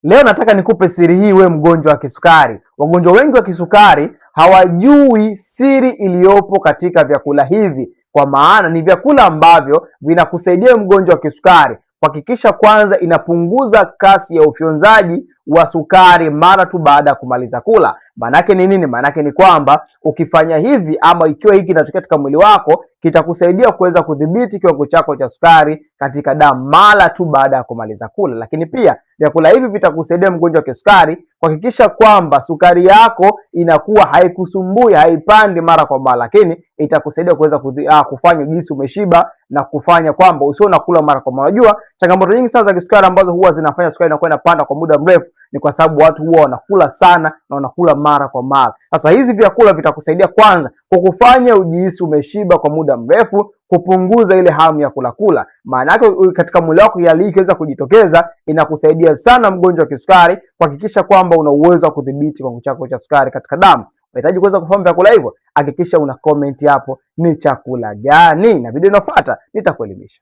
Leo nataka nikupe siri hii, we mgonjwa wa kisukari. Wagonjwa wengi wa kisukari hawajui siri iliyopo katika vyakula hivi, kwa maana ni vyakula ambavyo vinakusaidia mgonjwa wa kisukari kuhakikisha kwanza inapunguza kasi ya ufyonzaji wa sukari mara tu baada ya kumaliza kula. Maanake ni nini? Maanake ni kwamba ukifanya hivi, ama ikiwa hiki kinatokea katika mwili wako, kitakusaidia kuweza kudhibiti kiwango chako cha sukari katika damu mara tu baada ya kumaliza kula. Lakini pia vyakula hivi vitakusaidia mgonjwa wa kisukari kuhakikisha kwamba sukari yako inakuwa haikusumbui, haipandi mara kwa mara, lakini itakusaidia kuweza kufanya jinsi umeshiba na kufanya kwamba usio nakula mara kwa mara. Unajua changamoto nyingi sana za kisukari ambazo huwa zinafanya sukari inakuwa inapanda kwa muda mrefu ni kwa sababu watu huwa wanakula sana na wanakula mara kwa mara. Sasa hizi vyakula vitakusaidia kwanza kukufanya ujihisi umeshiba kwa muda mrefu, kupunguza ile hamu ya kula. Maana yake katika mwili wako hali ikiweza kujitokeza, inakusaidia sana mgonjwa wa kisukari kuhakikisha kwamba una uwezo wa kudhibiti kiwango chako cha sukari katika damu. Unahitaji kuweza kufahamu vyakula hivyo? Hakikisha una comment hapo ni chakula gani, na video inayofuata nitakuelimisha.